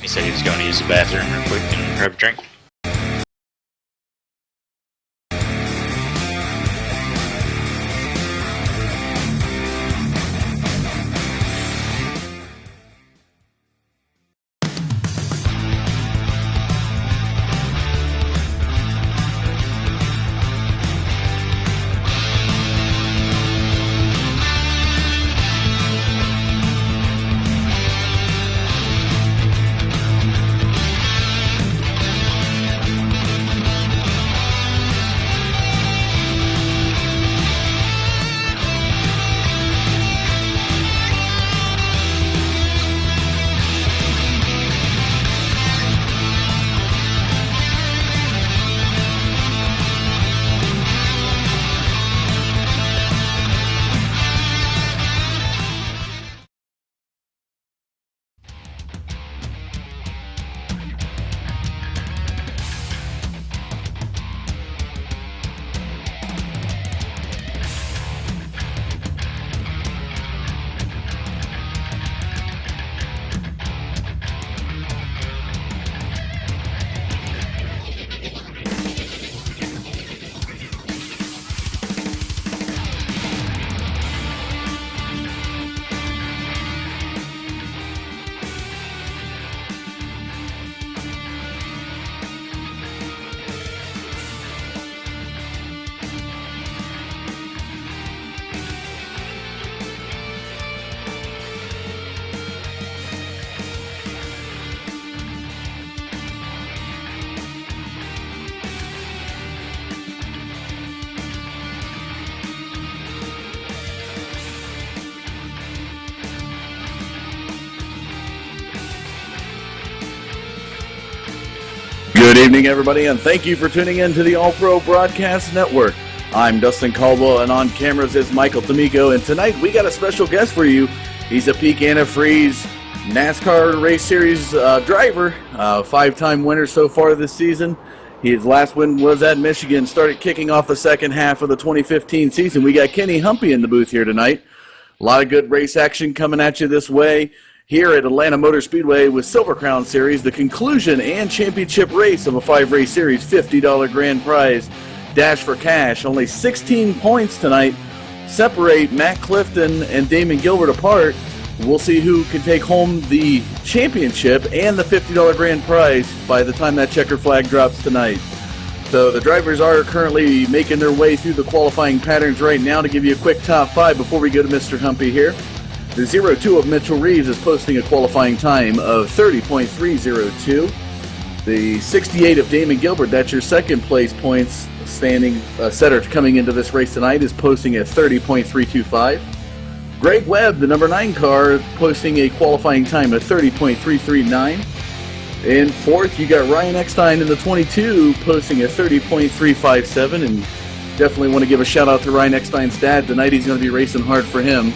He said he was going to use the bathroom real quick and grab a drink. Good evening, everybody, and thank you for tuning in to the All Pro Broadcast Network. I'm Dustin Caldwell, and on cameras is Michael D'Amico, and tonight we got a special guest for you. He's a Peak Antifreeze NASCAR Race Series driver, five-time winner so far this season. His last win was at Michigan, started kicking off the second half of the 2015 season. We got Kenny Humpy in the booth here tonight. A lot of good race action coming at you this way. Here at Atlanta Motor Speedway with Silver Crown Series, the conclusion and championship race of a 5-race series, $50 grand prize, Dash for Cash. Only 16 points tonight separate Matt Clifton and Damon Gilbert apart. We'll see who can take home the championship and the $50 grand prize by the time that checker flag drops tonight. So the drivers are currently making their way through the qualifying patterns right now. To give you a quick top five before we go to Mr. Humpy here. The 0-2 of Mitchell Reeves is posting a qualifying time of 30.302. The 68 of Damon Gilbert, that's your second place points standing setter coming into this race tonight, is posting at 30.325. Greg Webb, the number 9 car, posting a qualifying time of 30.339. In fourth, you got Ryan Eckstein in the 22, posting at 30.357. And definitely want to give a shout out to Ryan Eckstein's dad. Tonight he's going to be racing hard for him.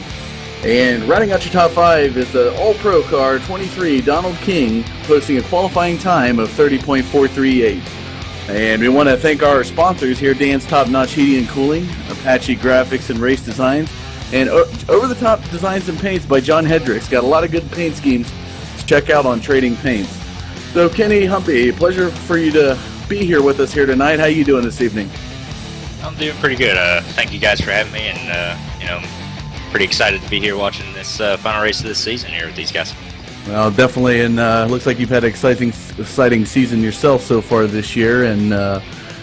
And rounding out your top five is the All-Pro car, 23, Donald King, posting a qualifying time of 30.438. And we want to thank our sponsors here, Dan's Top Notch Heating and Cooling, Apache Graphics and Race Designs, and Over-the-Top Designs and Paints by John Hendricks. Got a lot of good paint schemes to check out on Trading Paints. So, Kenny Humpy, pleasure for you to be here with us here tonight. How you doing this evening? I'm doing pretty good. Thank you guys for having me, and pretty excited to be here watching this final race of this season here with these guys. Well, definitely, and looks like you've had an exciting season yourself so far this year, and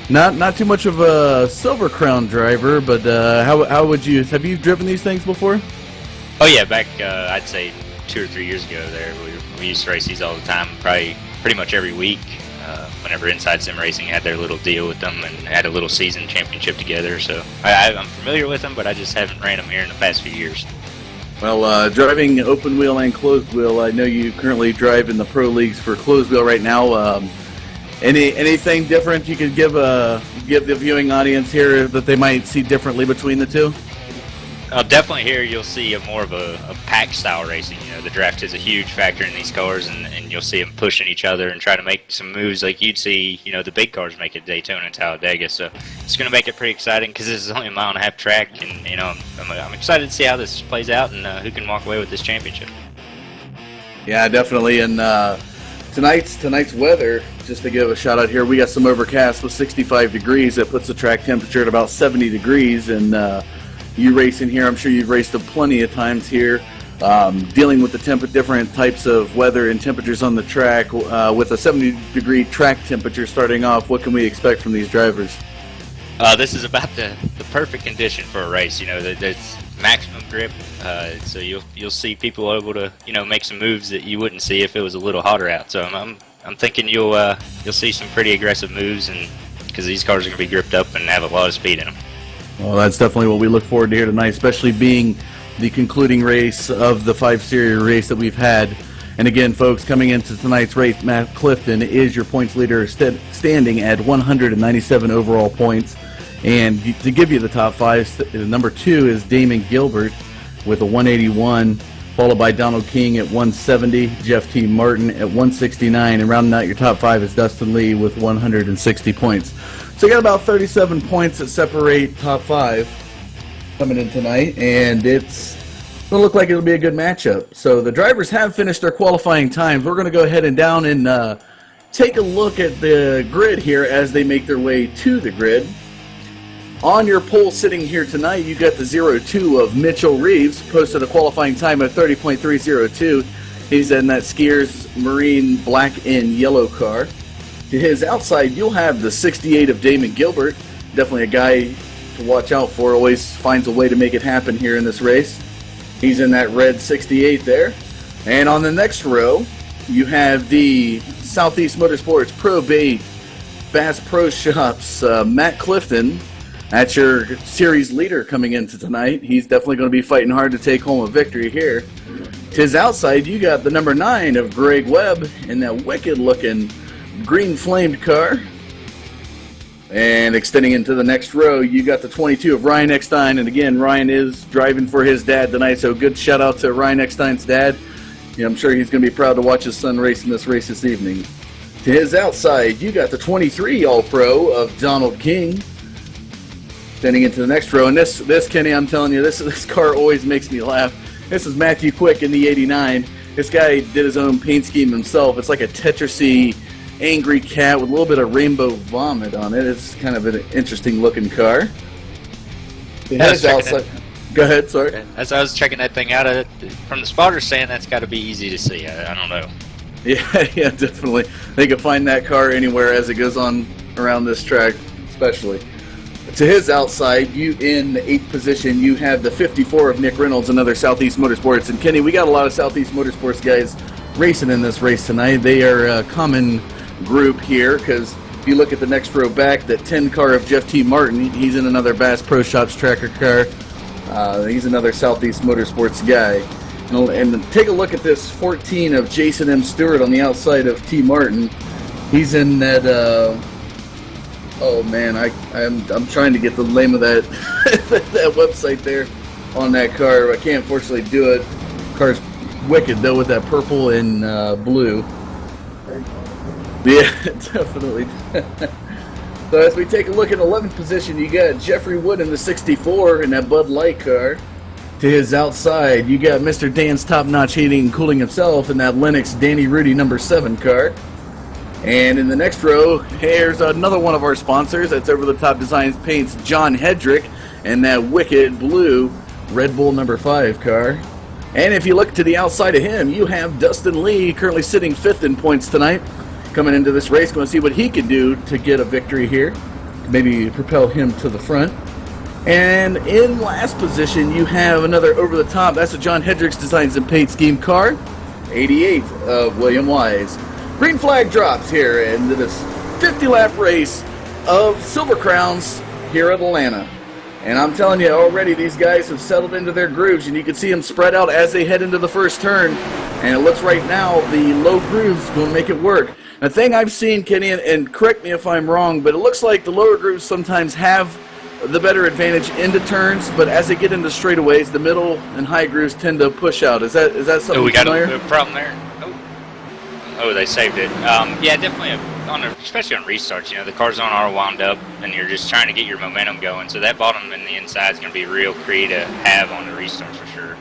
not too much of a Silver Crown driver, but how would you, have you driven these things before? Oh yeah, back I'd say 2 or 3 years ago there, we used to race these all the time, probably pretty much every week. Whenever Inside Sim Racing had their little deal with them and had a little season championship together, so I'm familiar with them, but I just haven't ran them here in the past few years. Well, driving open wheel and closed wheel, I know you currently drive in the pro leagues for closed wheel right now. Anything different you could give the viewing audience here that they might see differently between the two? Definitely here you'll see more of a pack style racing. You know, the draft is a huge factor in these cars, and you'll see them pushing each other and try to make some moves like you'd see, the big cars make at Daytona and Talladega. So it's going to make it pretty exciting because this is only a 1.5-mile track, and I'm excited to see how this plays out and who can walk away with this championship. Yeah, definitely. And Tonight's weather, just to give a shout out here, we got some overcast with 65 degrees. That puts the track temperature at about 70 degrees. And you racing here, I'm sure you've raced plenty of times here, dealing with the different types of weather and temperatures on the track. With a 70-degree track temperature starting off, what can we expect from these drivers? This is about the perfect condition for a race. There's maximum grip, so you'll see people able to make some moves that you wouldn't see if it was a little hotter out. So I'm thinking you'll see some pretty aggressive moves, and because these cars are going to be gripped up and have a lot of speed in them. Well, that's definitely what we look forward to here tonight, especially being the concluding race of the 5 Series race that we've had. And again, folks, coming into tonight's race, Matt Clifton is your points leader, standing at 197 overall points. And to give you the top 5, number 2 is Damon Gilbert with a 181, followed by Donald King at 170, Jeff T. Martin at 169, and rounding out your top 5 is Dustin Lee with 160 points. So you got about 37 points that separate top 5 coming in tonight, and it's going to look like it'll be a good matchup. So the drivers have finished their qualifying times. We're going to go ahead and down and take a look at the grid here as they make their way to the grid. On your pole sitting here tonight, you got the 02 of Mitchell Reeves, posted a qualifying time of 30.302. He's in that Skiers Marine black and yellow car. To his outside, you'll have the 68 of Damon Gilbert. Definitely a guy to watch out for, always finds a way to make it happen here in this race. He's in that red 68 there. And on the next row, you have the Southeast Motorsports Pro Bay Bass Pro Shops, Matt Clifton. That's your series leader coming into tonight. He's definitely going to be fighting hard to take home a victory here. To his outside, you got the number 9 of Greg Webb in that wicked-looking green-flamed car. And extending into the next row, you got the 22 of Ryan Eckstein. And again, Ryan is driving for his dad tonight, so good shout-out to Ryan Eckstein's dad. I'm sure he's going to be proud to watch his son race in this race this evening. To his outside, you got the 23 All-Pro of Donald King. Extending into the next row, and this Kenny, I'm telling you, this car always makes me laugh. This is Matthew Quick in the 89. This guy did his own paint scheme himself. It's like a Tetrisy angry cat with a little bit of rainbow vomit on it. It's kind of an interesting looking car. Go ahead, sorry. As I was checking that thing out, from the spotter saying that's got to be easy to see. I don't know. Yeah, definitely. They can find that car anywhere as it goes on around this track, especially. To his outside, you in the 8th position, you have the 54 of Nick Reynolds, another Southeast Motorsports. And Kenny, we got a lot of Southeast Motorsports guys racing in this race tonight. They are a common group here because if you look at the next row back, that 10 car of Jeff T. Martin, he's in another Bass Pro Shops tracker car. He's another Southeast Motorsports guy. And take a look at this 14 of Jason M. Stewart on the outside of T. Martin. He's in that... Oh man, I'm trying to get the name of that that website there on that car. I can't fortunately do it. Car's wicked though with that purple and blue. Yeah, definitely. So as we take a look at 11th position, you got Jeffrey Wood in the 64 in that Bud Light car. To his outside, you got Mr. Dan's Top Notch Heating and Cooling himself in that Lennox Danny Rudy number 7 car. And in the next row, here's another one of our sponsors. That's Over the Top Designs Paints, John Hedrick, and that wicked blue Red Bull number 5 car. And if you look to the outside of him, you have Dustin Lee, currently sitting 5th in points tonight. Coming into this race, going to see what he can do to get a victory here. Maybe propel him to the front. And in last position, you have another Over the Top. That's a John Hedrick's Designs and Paint Scheme car, 88 of William Wise. Green flag drops here into this 50-lap race of Silver Crowns here at Atlanta. And I'm telling you, already these guys have settled into their grooves, and you can see them spread out as they head into the first turn. And it looks right now the low grooves going to make it work. The thing I've seen, Kenny, and correct me if I'm wrong, but it looks like the lower grooves sometimes have the better advantage into turns, but as they get into straightaways, the middle and high grooves tend to push out. Is that something we got familiar? a problem there? Oh, they saved it. Yeah, definitely, especially on restarts, the cars on are wound up, and you're just trying to get your momentum going, so that bottom and the inside is going to be real key to have on the restarts for sure.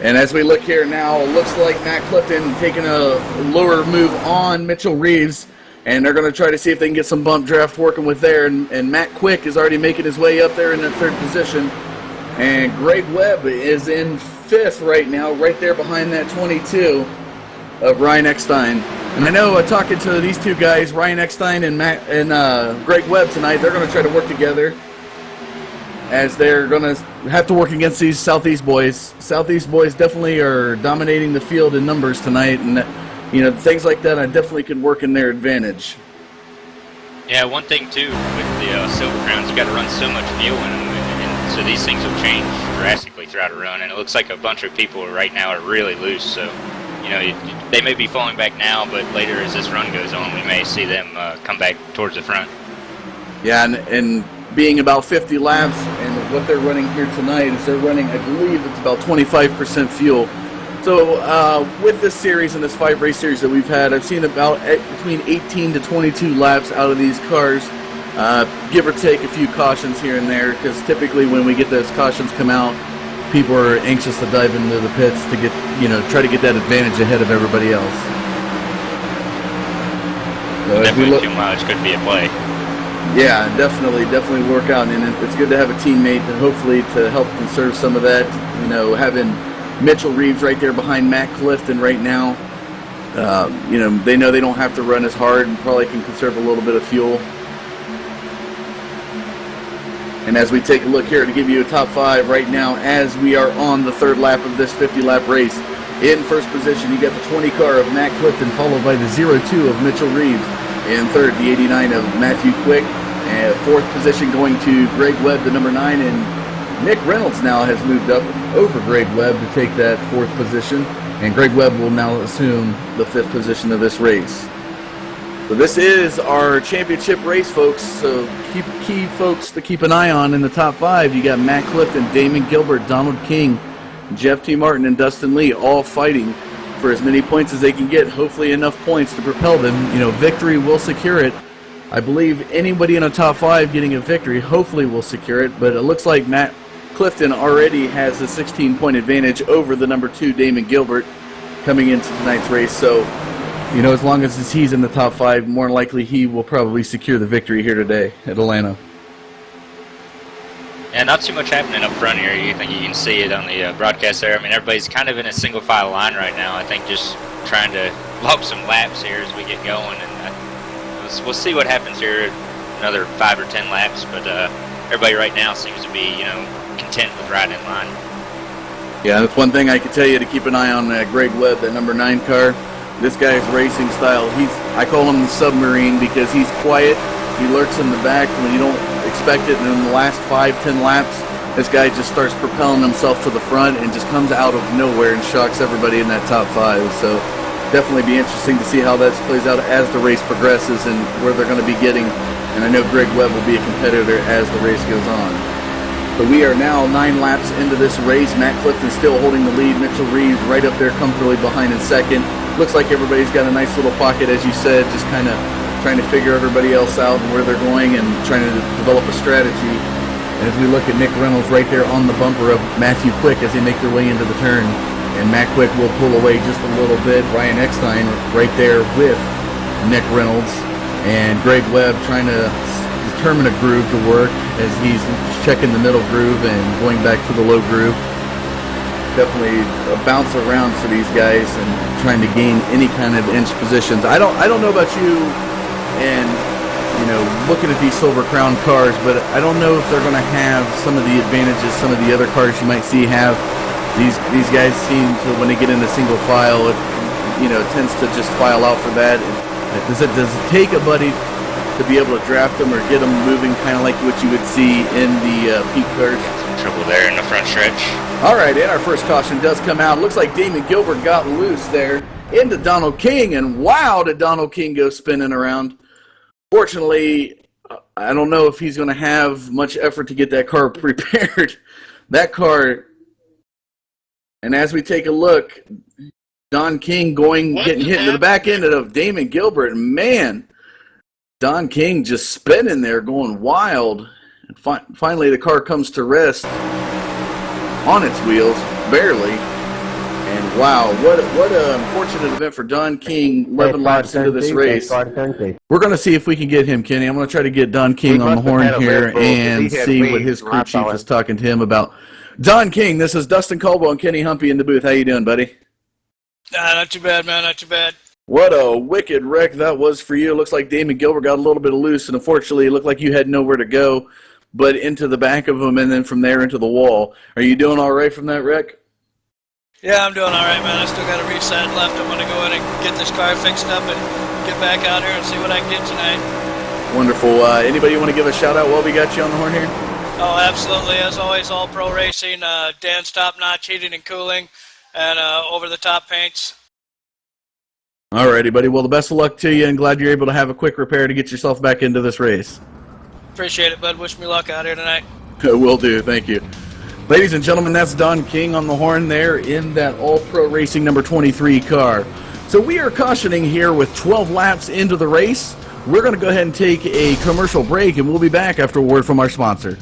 And as we look here now, it looks like Matt Clifton taking a lower move on Mitchell Reeves, and they're going to try to see if they can get some bump draft working with there. And Matt Quick is already making his way up there in that third position. And Greg Webb is in fifth right now, right there behind that 22 of Ryan Eckstein. And I know talking to these two guys, Ryan Eckstein and Greg Webb tonight, they're going to try to work together as they're going to have to work against these Southeast boys. Southeast boys definitely are dominating the field in numbers tonight, and things like that I definitely can work in their advantage. Yeah, one thing too with the Silver Crowns, you got to run so much fuel in them, and so these things will change drastically throughout a run. And it looks like a bunch of people right now are really loose, so they may be falling back now, but later as this run goes on, we may see them come back towards the front. Yeah, and being about 50 laps, and what they're running here tonight is they're running, I believe it's about 25% fuel. So with this series and this 5-race series that we've had, I've seen about between 18 to 22 laps out of these cars, give or take a few cautions here and there, because typically when we get those cautions come out, people are anxious to dive into the pits to get, try to get that advantage ahead of everybody else. So definitely fuel mileage could be a play. Yeah, definitely work out, and it's good to have a teammate to hopefully to help conserve some of that. Having Mitchell Reeves right there behind Matt Clifton right now. They know they don't have to run as hard and probably can conserve a little bit of fuel. And as we take a look here to give you a top 5 right now, as we are on the third lap of this 50-lap race, in first position you got the 20 car of Matt Clifton, followed by the 02 of Mitchell Reeves. In third, the 89 of Matthew Quick. And fourth position going to Greg Webb, the number 9. And Nick Reynolds now has moved up over Greg Webb to take that fourth position. And Greg Webb will now assume the fifth position of this race. So this is our championship race, folks. So key folks to keep an eye on in the top 5. You got Matt Clifton, Damon Gilbert, Donald King, Jeff T. Martin, and Dustin Lee all fighting for as many points as they can get, hopefully enough points to propel them. Victory will secure it. I believe anybody in the top 5 getting a victory hopefully will secure it, but it looks like Matt Clifton already has a 16-point advantage over the number 2, Damon Gilbert, coming into tonight's race. So, as long as he's in the top 5, more likely he will probably secure the victory here today at Atlanta. Yeah, not too much happening up front here. You think you can see it on the broadcast there. I mean, everybody's kind of in a single file line right now. I think just trying to log some laps here as we get going, and we'll see what happens here. Another 5 or 10 laps, but everybody right now seems to be, content with riding in line. Yeah, that's one thing I can tell you to keep an eye on. Greg Webb, that number 9 car. This guy's racing style. I call him the submarine because he's quiet. He lurks in the back when you don't expect it, and in the last 5-10 laps, this guy just starts propelling himself to the front and just comes out of nowhere and shocks everybody in that top 5. So definitely be interesting to see how that plays out as the race progresses and where they're going to be getting. And I know Greg Webb will be a competitor as the race goes on. But we are now 9 laps into this race. Matt Clifton still holding the lead. Mitchell Reeves right up there comfortably behind in second. Looks like everybody's got a nice little pocket, as you said, just kind of trying to figure everybody else out and where they're going and trying to develop a strategy. And as we look at Nick Reynolds right there on the bumper of Matthew Quick as they make their way into the turn. And Matt Quick will pull away just a little bit. Ryan Eckstein right there with Nick Reynolds. And Greg Webb trying to determine a groove to work as he's checking the middle groove and going back to the low groove. Definitely a bounce around for these guys and trying to gain any kind of inch positions. I don't know about you and looking at these Silver Crown cars, but I don't know if they're going to have some of the advantages some of the other cars you might see have. These guys seem to, when they get into single file, it tends to just file out for that. Does it take a buddy to be able to draft them or get them moving, kind of like what you would see in the peak cars? Trouble there in the front stretch. All right, and our first caution does come out. Looks like Damon Gilbert got loose there into Donald King, and wow, did Donald King go spinning around. Fortunately, I don't know if he's going to have much effort to get that car prepared. That car, and as we take a look, Don King getting hit into the back end of Damon Gilbert, and man, Don King just spinning there, going wild. And finally, the car comes to rest on its wheels, barely. Wow, what an unfortunate event for Don King, 11 laps into this race. We're going to see if we can get him, Kenny. I'm going to try to get Don King on the horn here and see what his crew chief is talking to him about. Don King, this is Dustin Caldwell and Kenny Humpy in the booth. How you doing, buddy? Not too bad, man. Not too bad. What a wicked wreck that was for you. It looks like Damon Gilbert got a little bit loose, and unfortunately it looked like you had nowhere to go but into the back of him and then from there into the wall. Are you doing all right from that wreck? Yeah, I'm doing all right, man. I still got a reset left. I'm going to go in and get this car fixed up and get back out here and see what I can get tonight. Wonderful. Anybody want to give a shout-out while we got you on the horn here? Oh, absolutely. As always, All Pro Racing, Dan's Top Notch Heating and Cooling, and over-the-top paints. All righty, buddy. Well, the best of luck to you, and glad you're able to have a quick repair to get yourself back into this race. Appreciate it, bud. Wish me luck out here tonight. Will do. Thank you. Ladies and gentlemen, that's Don King on the horn there in that All-Pro Racing number 23 car. So we are cautioning here with 12 laps into the race. We're going to go ahead and take a commercial break, and we'll be back after a word from our sponsor.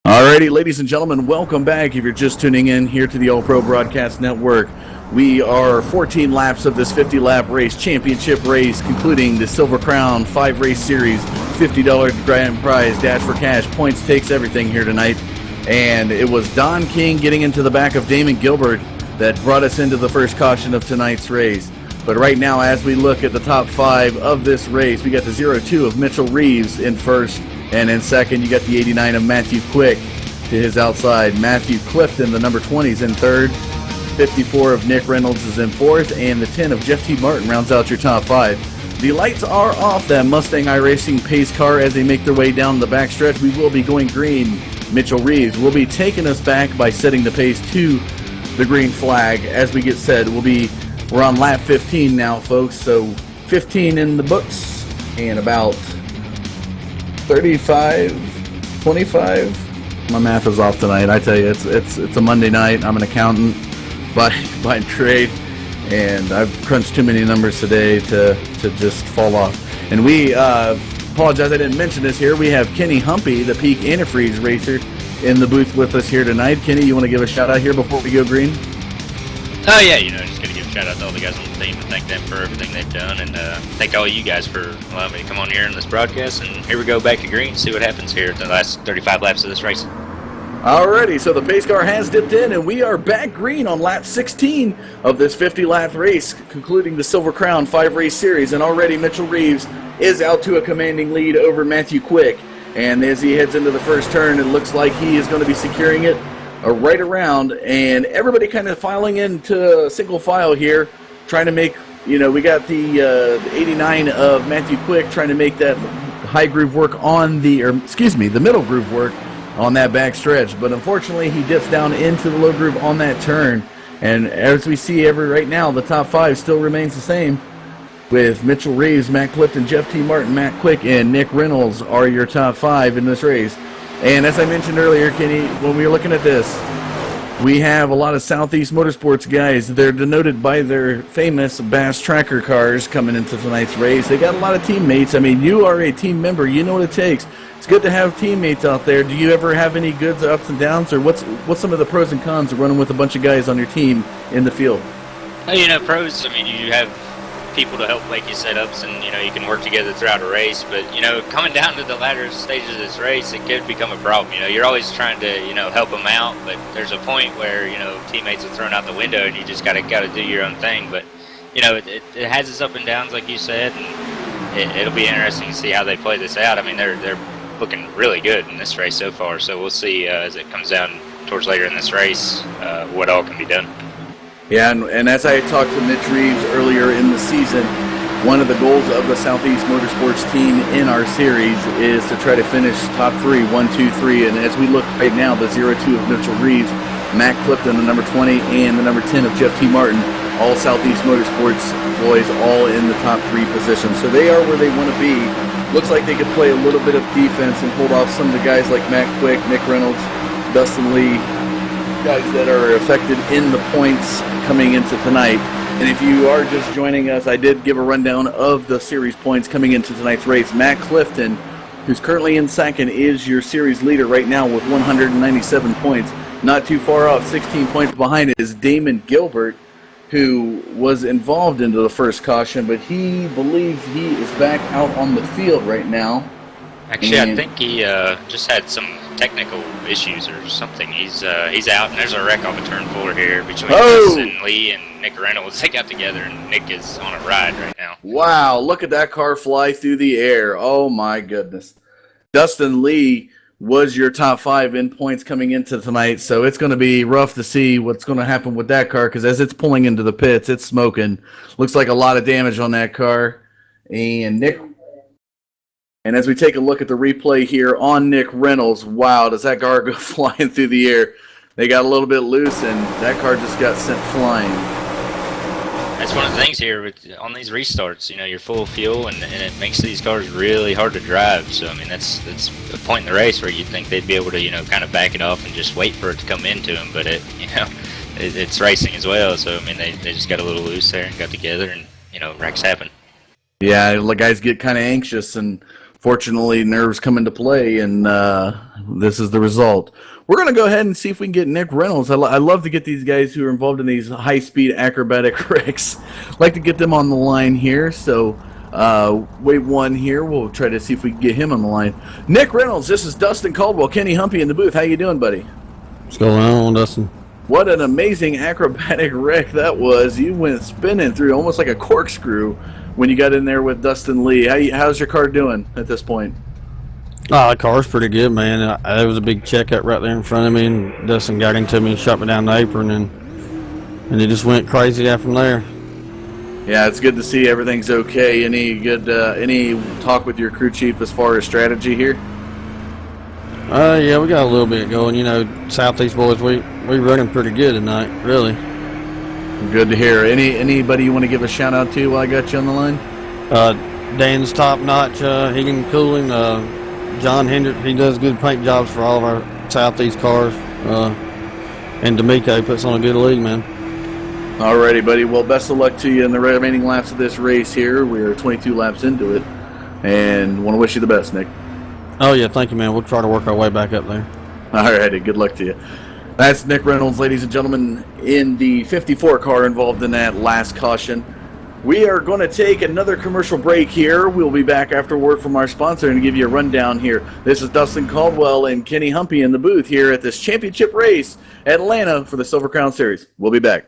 Alrighty, ladies and gentlemen, welcome back. If you're just tuning in here to the All Pro Broadcast Network, we are 14 laps of this 50-lap race, championship race, concluding the Silver Crown 5-race series, $50 grand prize, dash for cash, points takes everything here tonight. And it was Don King getting into the back of Damon Gilbert that brought us into the first caution of tonight's race. But right now, as we look at the top 5 of this race, we got the 02 of Mitchell Reeves in first. And in second, you got the 89 of Matthew Quick to his outside. Matthew Clifton, the number 20, is in third. 54 of Nick Reynolds is in fourth. And the 10 of Jeff T. Martin rounds out your top 5. The lights are off that Mustang iRacing pace car as they make their way down the backstretch. We will be going green. Mitchell Reeves will be taking us back by setting the pace to the green flag. As we get set, we're on lap 15 now, folks. So 15 in the books and about 35, 25. My math is off tonight. I tell you, it's a Monday night. I'm an accountant by trade, and I've crunched too many numbers today to just fall off. And we apologize I didn't mention this here. We have Kenny Humpy, the Peak Antifreeze racer, in the booth with us here tonight. Kenny, you want to give a shout out here before we go green? Oh yeah, just gonna give a shout out to all the guys on the team and thank them for everything they've done, and thank all you guys for allowing me to come on here in this broadcast. And here we go back to green, see what happens here at the last 35 laps of this race. Alrighty, so the pace car has dipped in, and we are back green on lap 16 of this 50-lap race, concluding the Silver Crown 5-race series. And already Mitchell Reeves is out to a commanding lead over Matthew Quick. And as he heads into the first turn, it looks like he is going to be securing it right around. And everybody kind of filing into single file here, trying to make, we got the 89 of Matthew Quick trying to make that high groove work on the middle groove work on that back stretch, but unfortunately he dips down into the low groove on that turn. And as we see right now, the top 5 still remains the same, with Mitchell Reeves, Matt Clifton, Jeff T. Martin, Matt Quick, and Nick Reynolds are your top 5 in this race. And as I mentioned earlier, Kenny, when we were looking at this, we have a lot of Southeast Motorsports guys. They're denoted by their famous Bass Tracker cars coming into tonight's race. They got a lot of teammates. I mean, you are a team member. You know what it takes. It's good to have teammates out there. Do you ever have any good ups and downs, or what's some of the pros and cons of running with a bunch of guys on your team in the field? Pros, I mean, you have people to help make you setups, and, you can work together throughout a race. But, coming down to the latter stages of this race, it could become a problem. You're always trying to, help them out, but there's a point where, teammates are thrown out the window and you just got to do your own thing. But, it has its up and downs, like you said, and it'll be interesting to see how they play this out. I mean, they're looking really good in this race so far, so we'll see as it comes down towards later in this race what all can be done. Yeah, and as I talked to Mitch Reeves earlier in the season, one of the goals of the Southeast Motorsports team in our series is to try to finish top 3, 1, 2, 3, and as we look right now, the 0-2 of Mitchell Reeves, Matt Clifton, the number 20, and the number 10 of Jeff T. Martin, all Southeast Motorsports boys, all in the top 3 positions. So they are where they want to be. Looks like they could play a little bit of defense and hold off some of the guys like Matt Quick, Nick Reynolds, Dustin Lee, guys that are affected in the points coming into tonight. And if you are just joining us, I did give a rundown of the series points coming into tonight's race. Matt Clifton, who's currently in second, is your series leader right now with 197 points. Not too far off, 16 points behind is Damon Gilbert, who was involved into the first caution, but he believes he is back out on the field right now. Actually, I think he just had some technical issues or something. He's out, and there's a wreck off a turn 4 here between Dustin Lee and Nick Reynolds. They got together, and Nick is on a ride right now. Wow, look at that car fly through the air. Oh, my goodness. Dustin Lee was your top 5 in points coming into tonight, so it's going to be rough to see what's going to happen with that car, because as it's pulling into the pits, it's smoking. Looks like a lot of damage on that car. And as we take a look at the replay here on Nick Reynolds, wow, does that car go flying through the air? They got a little bit loose, and that car just got sent flying. That's one of the things here on these restarts. You're full of fuel, and it makes these cars really hard to drive. So, I mean, that's a point in the race where you'd think they'd be able to, kind of back it off and just wait for it to come into them. But it's racing as well. So, I mean, they just got a little loose there and got together, and, wrecks happen. Yeah, the guys get kind of anxious, and fortunately, nerves come into play, and this is the result. We're going to go ahead and see if we can get Nick Reynolds. I love to get these guys who are involved in these high-speed acrobatic wrecks. Like to get them on the line here. So, wave 1 here. We'll try to see if we can get him on the line. Nick Reynolds, this is Dustin Caldwell, Kenny Humpy in the booth. How you doing, buddy? What's going on, Dustin? What an amazing acrobatic wreck that was. You went spinning through almost like a corkscrew when you got in there with Dustin Lee. How's your car doing at this point? Oh, the car's pretty good, man. There was a big checkup right there in front of me, and Dustin got into me and shot me down the apron, and it just went crazy from there. Yeah, it's good to see everything's okay. Any talk with your crew chief as far as strategy here? Yeah, we got a little bit going. Southeast boys, we running pretty good tonight, really. Good to hear. Anybody you want to give a shout out to while I got you on the line? Dan's top notch, Higgin Cooling, John Hendrick, he does good paint jobs for all of our Southeast cars. And D'Amico puts on a good league, man. Alrighty, buddy. Well, best of luck to you in the remaining laps of this race here. We're 22 laps into it, and want to wish you the best, Nick. Oh, yeah, thank you, man. We'll try to work our way back up there. Alrighty, good luck to you. That's Nick Reynolds, ladies and gentlemen, in the 54 car involved in that last caution. We are going to take another commercial break here. We'll be back after a word from our sponsor and give you a rundown here. This is Dustin Caldwell and Kenny Humpy in the booth here at this championship race at Atlanta for the Silver Crown Series. We'll be back.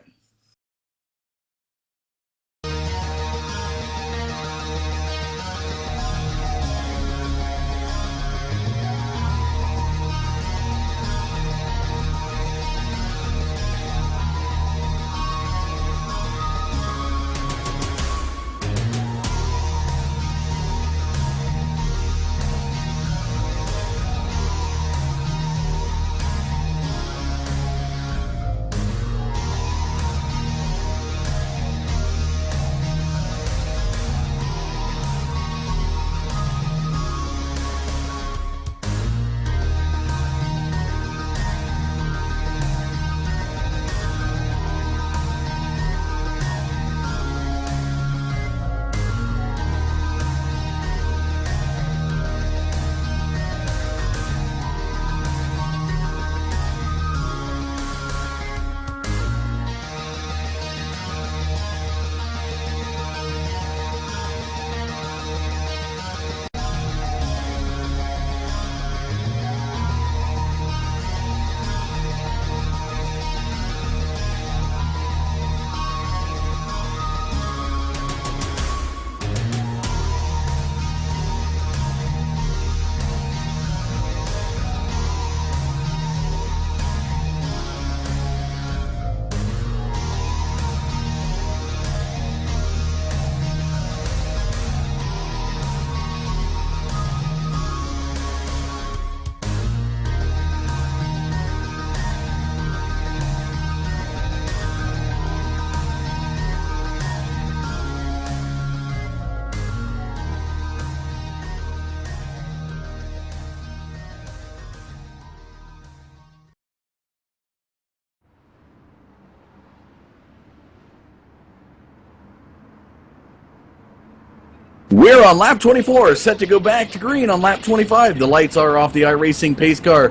We're on lap 24, set to go back to green on lap 25. The lights are off the iRacing pace car.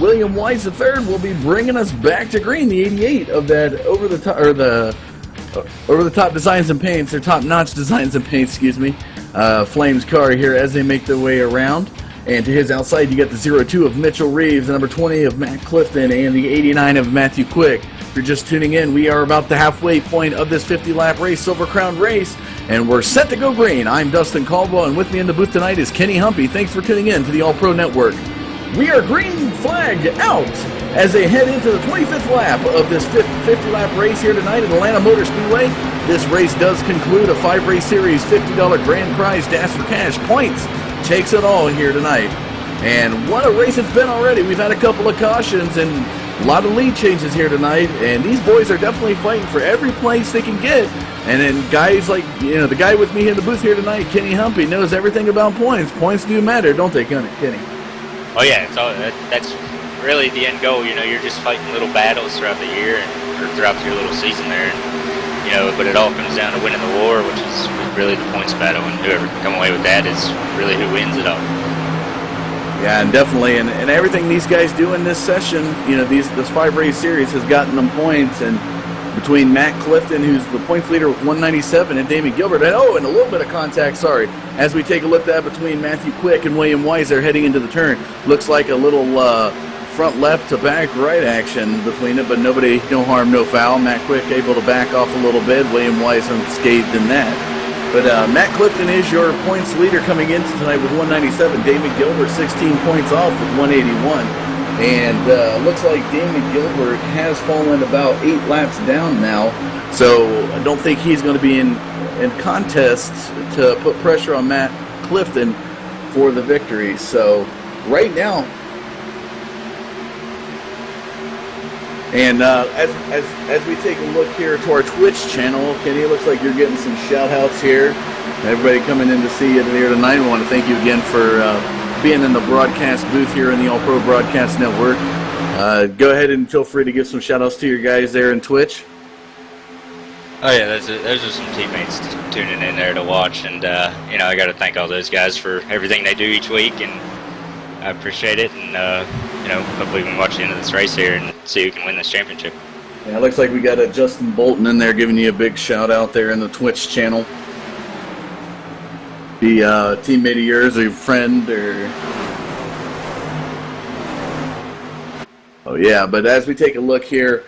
William Wise III will be bringing us back to green, the 88 of that over the top designs and paints, or top-notch designs and paints, excuse me. Flames car here as they make their way around. And to his outside, you got the 02 of Mitchell Reeves, the number 20 of Matt Clifton, and the 89 of Matthew Quick. If you're just tuning in, we are about the halfway point of this 50-lap race, Silver Crown race, and we're set to go green. I'm Dustin Caldwell, and with me in the booth tonight is Kenny Humpy. Thanks for tuning in to the All Pro Network. We are green flagged out as they head into the 25th lap of this 50-lap race here tonight at Atlanta Motor Speedway. This race does conclude a 5-race series, $50 grand prize dash for cash. Points takes it all here tonight. And what a race it's been already. We've had a couple of cautions and a lot of lead changes here tonight, and these boys are definitely fighting for every place they can get. And then guys like, the guy with me in the booth here tonight, Kenny Humpy, knows everything about points. Points do matter, don't they, Kenny? Oh yeah, that's really the end goal. You're just fighting little battles throughout the year or throughout your little season there. But it all comes down to winning the war, which is really the points battle, and whoever can come away with that is really who wins it all. Yeah, and definitely, and everything these guys do in this session, this 5-race series has gotten them points, and between Matt Clifton, who's the points leader with 197, and Damon Gilbert, and a little bit of contact, as we take a look at that between Matthew Quick and William Weiser heading into the turn. Looks like a little front left to back right action between it, but no harm, no foul. Matt Quick able to back off a little bit. William Weiser unscathed in that. But Matt Clifton is your points leader coming into tonight with 197. Damon Gilbert 16 points off with 181. And looks like Damon Gilbert has fallen about 8 laps down now. So I don't think he's going to be in contest to put pressure on Matt Clifton for the victory. So right now, and as we take a look here to our Twitch channel, Kenny, it looks like you're getting some shout-outs here. Everybody coming in to see you here tonight. We want to thank you again for being in the broadcast booth here in the All Pro Broadcast Network. Go ahead and feel free to give some shout-outs to your guys there in Twitch. Oh yeah, those are some teammates tuning in there to watch, and I got to thank all those guys for everything they do each week, and I appreciate it, and hopefully we can watch the end of this race here and see who can win this championship. Yeah, it looks like we got a Justin Bolton in there giving you a big shout out there in the Twitch channel. The teammate of yours, or friend, or... Oh yeah, but as we take a look here,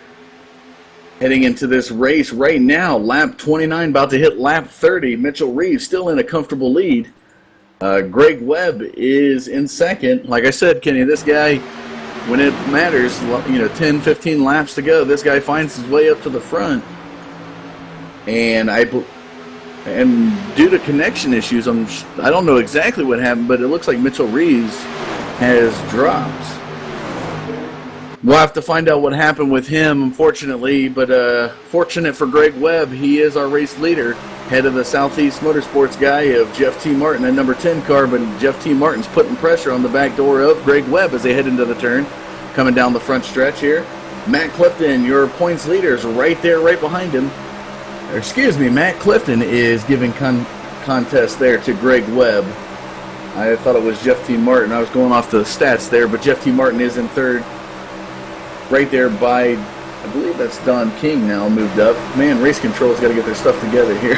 heading into this race right now, lap 29 about to hit lap 30. Mitchell Reeves still in a comfortable lead. Greg Webb is in second. Like I said, Kenny, this guy, when it matters, 10, 15 laps to go, this guy finds his way up to the front. And due to connection issues, I don't know exactly what happened, but it looks like Mitchell Reeves has dropped. We'll have to find out what happened with him, unfortunately, but fortunate for Greg Webb, he is our race leader, head of the Southeast Motorsports guy of Jeff T. Martin, a number 10 car, but Jeff T. Martin's putting pressure on the back door of Greg Webb as they head into the turn, coming down the front stretch here. Matt Clifton, your points leader, is right there, right behind him. Matt Clifton is giving contest there to Greg Webb. I thought it was Jeff T. Martin. I was going off the stats there, but Jeff T. Martin is in third. Right there by, I believe that's Don King now, moved up. Man, race control's got to get their stuff together here.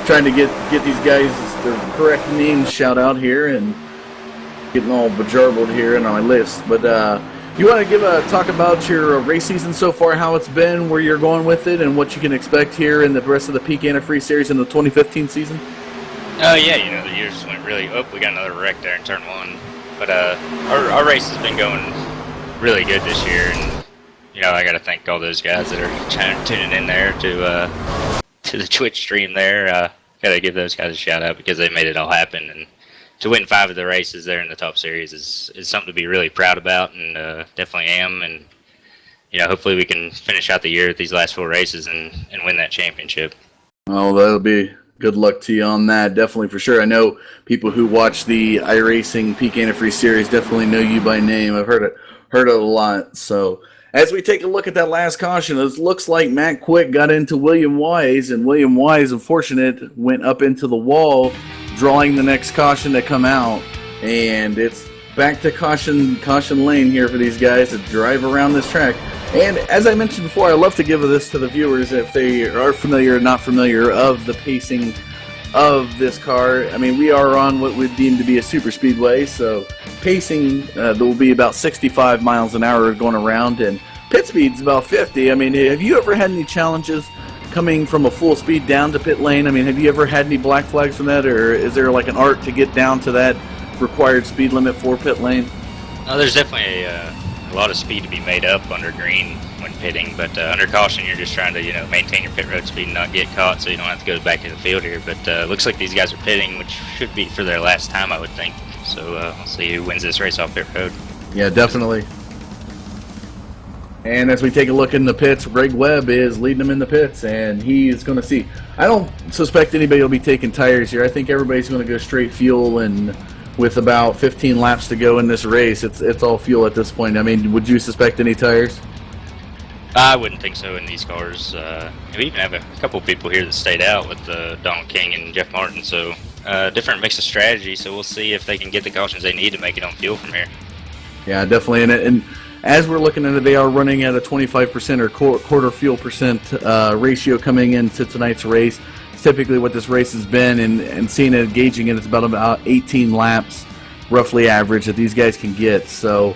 Trying to get these guys their correct names shout out here and getting all bejarbled here in our list. But you want to talk about your race season so far, how it's been, where you're going with it, and what you can expect here in the rest of the Peak Antifreeze Series in the 2015 season? Yeah, the year just went really up. We got another wreck there in turn one. But our race has been going really good this year, and I got to thank all those guys that are tuning in there to the Twitch stream there. Got to give those guys a shout out because they made it all happen, and to win 5 of the races there in the top series is something to be really proud about, and definitely am. And hopefully we can finish out the year with these last 4 races and win that championship. Oh, that'll be good luck to you on that, definitely, for sure. I know people who watch the iRacing Peak Antifreeze Series definitely know you by name. I've heard it a lot. So as we take a look at that last caution, it looks like Matt Quick got into William Wise, and William Wise, unfortunate, went up into the wall, drawing the next caution to come out. And it's back to caution lane here for these guys to drive around this track. And as I mentioned before, I love to give this to the viewers if they are familiar or not familiar of the pacing of this car. I mean, we are on what would deem to be a super speedway, so pacing there will be about 65 miles an hour going around, and pit speed's about 50. I mean, have you ever had any challenges coming from a full speed down to pit lane? I mean, have you ever had any black flags from that, or is there like an art to get down to that required speed limit for pit lane? No, there's definitely a lot of speed to be made up under green when pitting, but under caution you're just trying to maintain your pit road speed and not get caught, so you don't have to go back to the field here. But looks like these guys are pitting, which should be for their last time, I would think. So we'll see who wins this race off pit road. Yeah, definitely. And as we take a look in the pits, Greg Webb is leading them in the pits, and he is going to see. I don't suspect anybody will be taking tires here. I think everybody's going to go straight fuel, and with about 15 laps to go in this race, it's all fuel at this point. I mean, would you suspect any tires? I wouldn't think so in these cars. We even have a couple people here that stayed out with Donald King and Jeff Martin, so different mix of strategy, so we'll see if they can get the cautions they need to make it on fuel from here. Yeah, definitely. And as we're looking at it, they are running at a 25% or quarter fuel percent ratio coming into tonight's race. It's typically what this race has been, and seeing it, gauging it, it's about 18 laps, roughly average, that these guys can get. So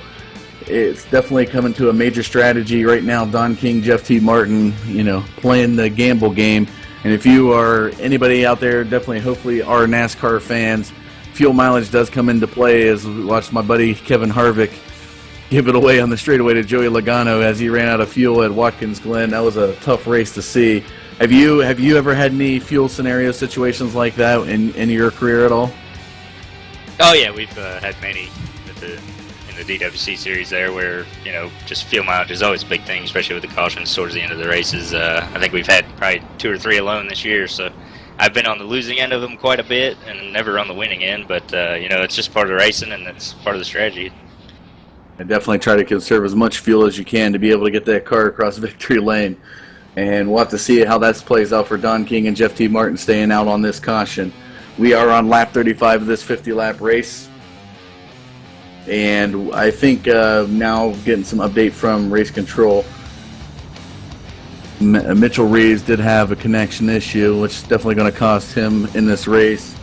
it's definitely coming to a major strategy right now. Don King, Jeff T. Martin, playing the gamble game. And if you are anybody out there, definitely, hopefully, are NASCAR fans, fuel mileage does come into play, as we watched my buddy Kevin Harvick give it away on the straightaway to Joey Logano as he ran out of fuel at Watkins Glen. That was a tough race to see. Have you ever had any fuel scenario situations like that in your career at all? Oh yeah, we've had many in the DWC series there where, just fuel mileage is always a big thing, especially with the cautions towards the end of the races. I think we've had probably 2 or 3 alone this year, so I've been on the losing end of them quite a bit and never on the winning end, but it's just part of the racing, and it's part of the strategy. I definitely try to conserve as much fuel as you can to be able to get that car across victory lane, and we'll have to see how that plays out for Don King and Jeff T. Martin staying out on this caution. We are on lap 35 of this 50-lap race. And I think now getting some update from Race Control. Mitchell Reeves did have a connection issue, which is definitely going to cost him in this race.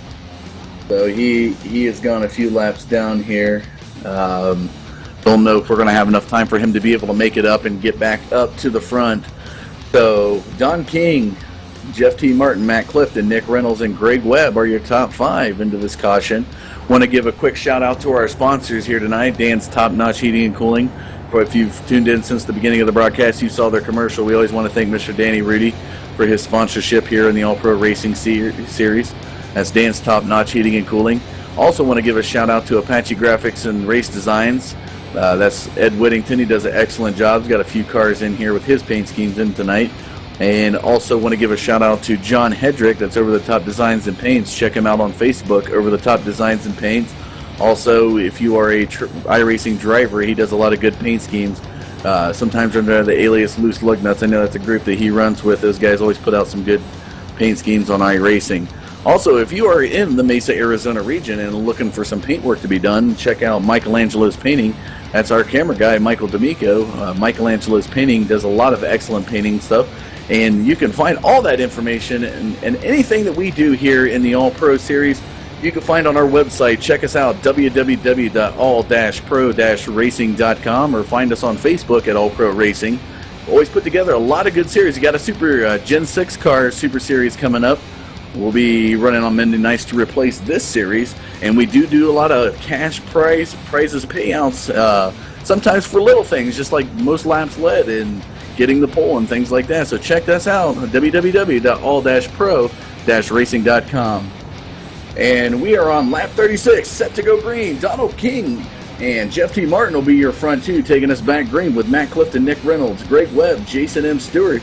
So he has gone a few laps down here. Don't know if we're going to have enough time for him to be able to make it up and get back up to the front. So Don King, Jeff T. Martin, Matt Clifton, Nick Reynolds, and Greg Webb are your top 5 into this caution. Want to give a quick shout out to our sponsors here tonight, Dan's Top Notch Heating and Cooling. If you've tuned in since the beginning of the broadcast, you saw their commercial. We always want to thank Mr. Danny Rudy for his sponsorship here in the All-Pro Racing Series. That's Dan's Top Notch Heating and Cooling. Also want to give a shout out to Apache Graphics and Race Designs. That's Ed Whittington. He does an excellent job. He's got a few cars in here with his paint schemes in tonight. And also want to give a shout out to John Hedrick. That's Over the Top Designs and Paints. Check him out on Facebook, Over the Top Designs and Paints. Also, if you are a iRacing driver, he does a lot of good paint schemes. Sometimes under the alias Loose Lug Nuts. I know that's a group that he runs with. Those guys always put out some good paint schemes on iRacing. Also, if you are in the Mesa, Arizona region and looking for some paint work to be done, check out Michelangelo's Painting. That's our camera guy, Michael D'Amico. Michelangelo's Painting does a lot of excellent painting stuff. And you can find all that information and anything that we do here in the All-Pro Series, you can find on our website. Check us out, www.all-pro-racing.com, or find us on Facebook at All Pro Racing. Always put together a lot of good series. You got a Super Gen 6 car Super Series coming up. We'll be running on Monday nights to replace this series, and we do a lot of cash prizes payouts, sometimes for little things, just like most laps led and getting the pole and things like that. So check us out, www.all-pro-racing.com. And we are on lap 36, set to go green. Donald King and Jeff T. Martin will be your front 2, taking us back green with Matt Clifton, Nick Reynolds, Greg Webb, Jason M. Stewart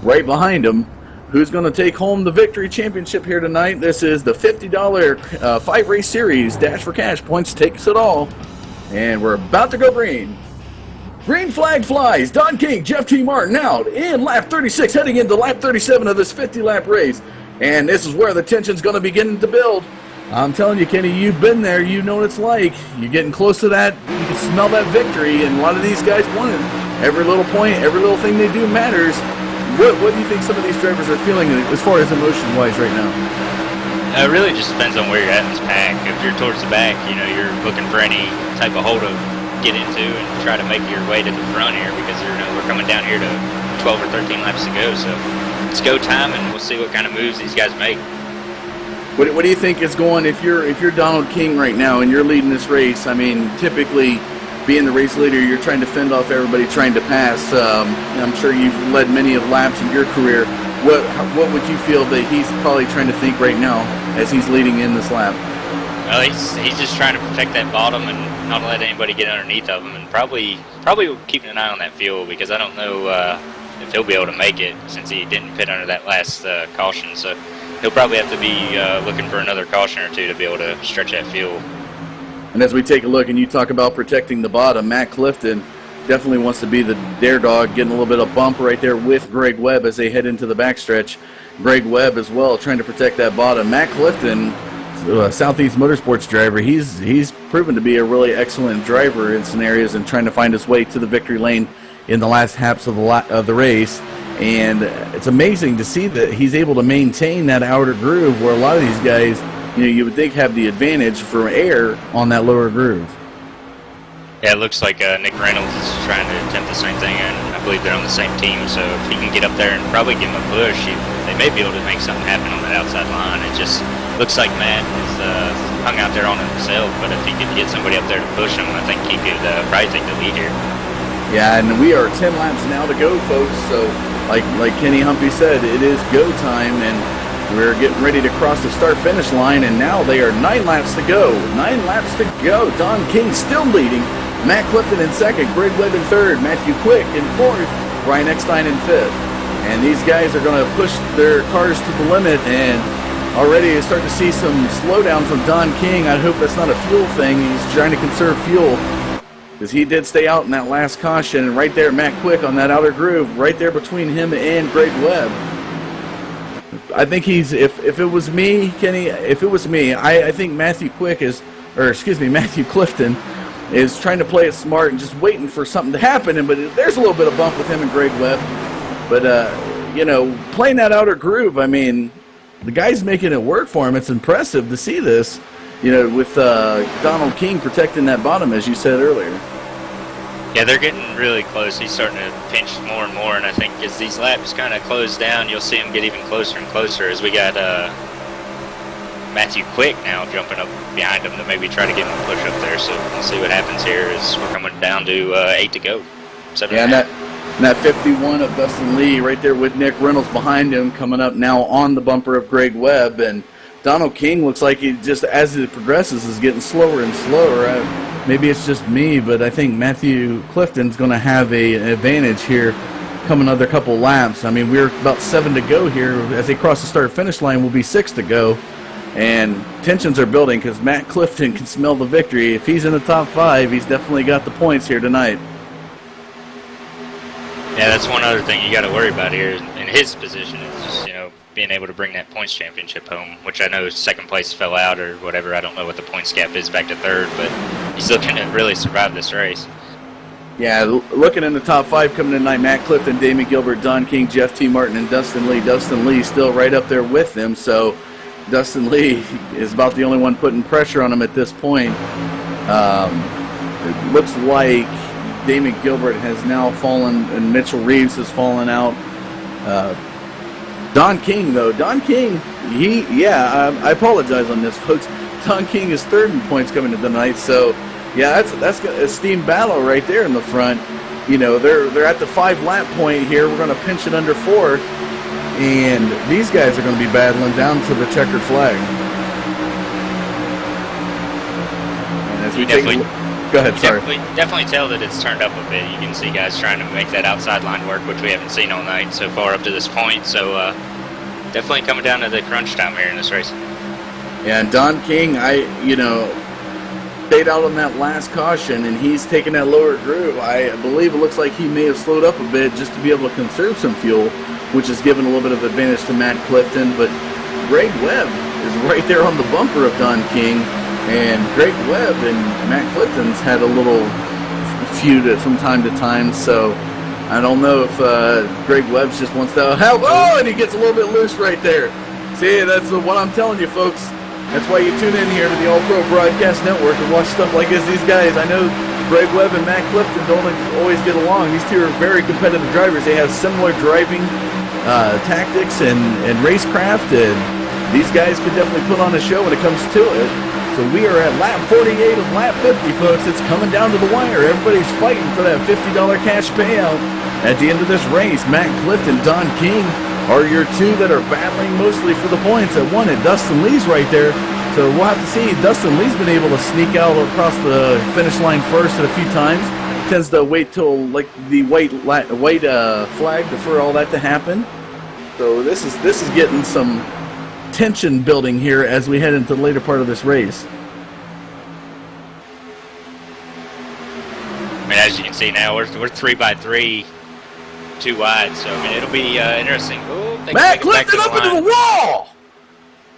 right behind him. Who's going to take home the victory championship here tonight? This is the $50 5-race series. Dash for Cash points takes it all. And we're about to go green. Green flag flies. Don King, Jeff T. Martin out in lap 36, heading into lap 37 of this 50-lap race. And this is where the tension's going to begin to build. I'm telling you, Kenny, you've been there. You know what it's like. You're getting close to that. You can smell that victory, and a lot of these guys want it. Every little point, every little thing they do matters. What do you think some of these drivers are feeling as far as emotion-wise right now? It really just depends on where you're at in this pack. If you're towards the back, you're looking for any type of hole to get into and try to make your way to the front here, because we're coming down here to 12 or 13 laps to go. So it's go time, and we'll see what kind of moves these guys make. What do you think is going, if you're Donald King right now and you're leading this race? I mean, typically being the race leader, you're trying to fend off everybody trying to pass. I'm sure you've led many of laps in your career. What would you feel that he's probably trying to think right now as he's leading in this lap? Well, he's just trying to protect that bottom and not let anybody get underneath of him, and probably keeping an eye on that fuel, because I don't know if he'll be able to make it since he didn't pit under that last caution. So he'll probably have to be looking for another caution or two to be able to stretch that fuel. And as we take a look and you talk about protecting the bottom, Matt Clifton definitely wants to be the dare dog, getting a little bit of bump right there with Greg Webb as they head into the backstretch. Greg Webb as well trying to protect that bottom. Matt Clifton, Southeast Motorsports driver, he's proven to be a really excellent driver in scenarios and trying to find his way to the victory lane in the last laps of the race. And it's amazing to see that he's able to maintain that outer groove where a lot of these guys, you would think have the advantage for air on that lower groove. Yeah, it looks like Nick Reynolds is trying to attempt the same thing, and I believe they're on the same team, so if he can get up there and probably give him a push, they may be able to make something happen on that outside line. It just looks like Matt is hung out there on himself, but if he could get somebody up there to push him, I think he could probably take the lead here. Yeah, and we are 10 laps now to go, folks, so like Kenny Humphrey said, it is go time, and we're getting ready to cross the start-finish line, and now they are 9 laps to go. 9 laps to go. Don King still leading. Matt Clifton in second, Greg Webb in third, Matthew Quick in fourth, Brian Eckstein in fifth. And these guys are going to push their cars to the limit, and already start to see some slowdown from Don King. I hope that's not a fuel thing. He's trying to conserve fuel, because he did stay out in that last caution. And right there, Matt Quick on that outer groove, right there between him and Greg Webb. I think if it was me, Kenny, I think Matthew Clifton is trying to play it smart and just waiting for something to happen. But there's a little bit of bump with him and Greg Webb. But, playing that outer groove, I mean, the guy's making it work for him. It's impressive to see this, with Donald King protecting that bottom, as you said earlier. Yeah, they're getting really close. He's starting to pinch more and more, and I think as these laps kind of close down, you'll see him get even closer and closer as we got Matthew Quick now jumping up behind him to maybe try to get him a push up there. So we'll see what happens here as we're coming down to 8 to go. 7 and that 51 of Dustin Lee right there with Nick Reynolds behind him coming up now on the bumper of Greg Webb. And Donald King looks like he just, as it progresses, is getting slower and slower. Maybe it's just me, but I think Matthew Clifton's going to have an advantage here coming another couple laps. I mean, we're about 7 to go here. As they cross the start-finish line, will be 6 to go. And tensions are building because Matt Clifton can smell the victory. If he's in the top 5, he's definitely got the points here tonight. Yeah, that's one other thing you got to worry about here in his position is just, being able to bring that points championship home, which I know second place fell out or whatever. I don't know what the points gap is back to third, but he's looking to really survive this race. Yeah, looking in the top 5 coming tonight, Matt Clifton, Damon Gilbert, Don King, Jeff T. Martin, and Dustin Lee. Dustin Lee still right up there with them, so Dustin Lee is about the only one putting pressure on him at this point. It looks like Damon Gilbert has now fallen, and Mitchell Reeves has fallen out. Don King, though. Don King, I apologize on this, folks. Don King is third in points coming into the night, so, yeah, that's a steam battle right there in the front. They're at the 5-lap point here. We're going to pinch it under 4, and these guys are going to be battling down to the checkered flag. And as we go ahead, sorry. Definitely tell that it's turned up a bit. You can see guys trying to make that outside line work, which we haven't seen all night so far up to this point. So definitely coming down to the crunch time here in this race. Yeah, and Don King, stayed out on that last caution, and he's taking that lower groove. I believe it looks like he may have slowed up a bit just to be able to conserve some fuel, which has given a little bit of advantage to Matt Clifton. But Greg Webb is right there on the bumper of Don King. And Greg Webb and Matt Clifton's had a little feud from time to time, so I don't know if Greg Webb just wants to help. Oh, and he gets a little bit loose right there. See, that's what I'm telling you, folks. That's why you tune in here to the All-Pro Broadcast Network and watch stuff like this. These guys, I know Greg Webb and Matt Clifton don't always get along. These two are very competitive drivers. They have similar driving tactics and racecraft, and these guys can definitely put on a show when it comes to it. So we are at lap 48 of lap 50, folks. It's coming down to the wire. Everybody's fighting for that $50 cash payout at the end of this race. Matt Clifton, Don King are your two that are battling mostly for the points at one, and Dustin Lee's right there. So we'll have to see. Dustin Lee's been able to sneak out across the finish line first a few times. Tends to wait till like the white flag for all that to happen. So this is getting some tension building here as we head into the later part of this race. I mean, as you can see now, we're 3x3, 2 wide. So I mean, it'll be interesting. Ooh, Matt Clifton up into the wall.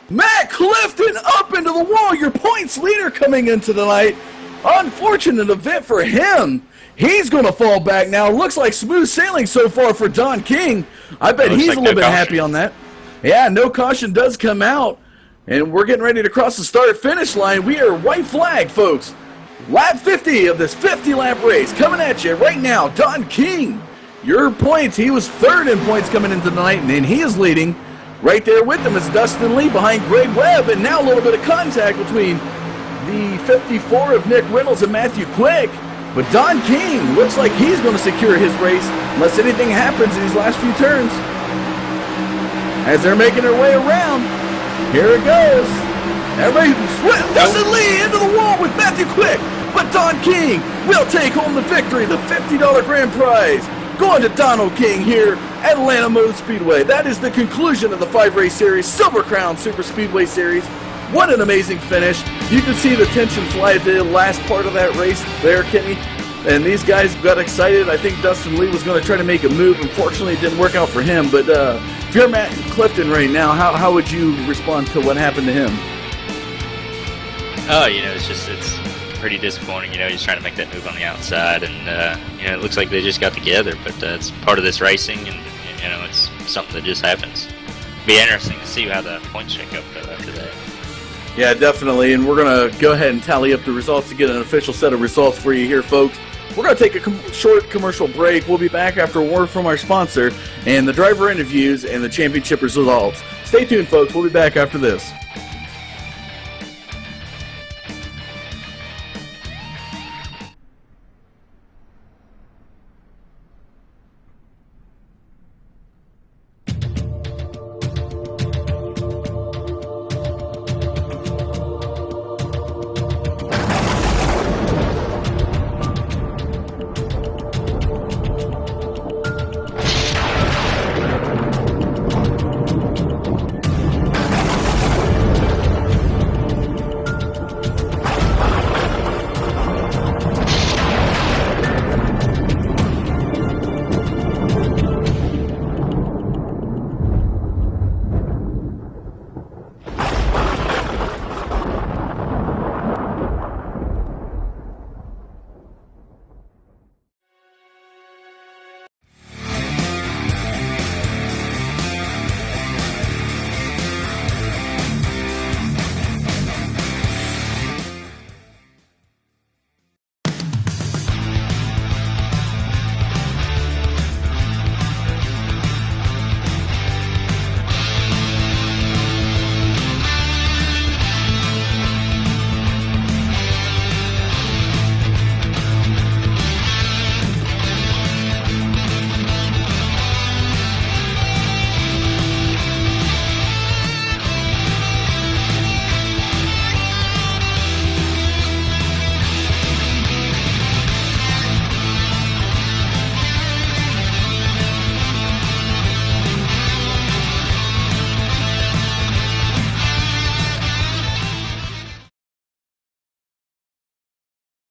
Matt Clifton up into the wall. Your points leader coming into the night. Unfortunate event for him. He's going to fall back now. Looks like smooth sailing so far for Don King. I bet he's a little bit happy on that. Yeah, no caution does come out, and we're getting ready to cross the start-finish line. We are white flag, folks. Lap 50 of this 50-lap race coming at you right now. Don King, your points. He was third in points coming into the night, and he is leading. Right there with him is Dustin Lee behind Greg Webb, and now a little bit of contact between the 54 of Nick Reynolds and Matthew Quick. But Don King looks like he's going to secure his race unless anything happens in these last few turns. As they're making their way around, here it goes. Everybody, Dustin Lee into the wall with Matthew Quick, but Don King will take home the victory, the $50 grand prize, going to Donald King here at Atlanta Motor Speedway. That is the conclusion of the 5-race series, Silver Crown Super Speedway Series. What an amazing finish. You can see the tension fly at the last part of that race there, Kenny. And these guys got excited. I think Dustin Lee was going to try to make a move. Unfortunately, it didn't work out for him. But if you're Matt Clifton right now, how would you respond to what happened to him? Oh, it's pretty disappointing. He's trying to make that move on the outside, and it looks like they just got together. But it's part of this racing, and it's something that just happens. Be interesting to see how the points shake up though after that. Yeah, definitely, and we're going to go ahead and tally up the results to get an official set of results for you here, folks. We're going to take a short commercial break. We'll be back after a word from our sponsor and the driver interviews and the championship results. Stay tuned, folks. We'll be back after this.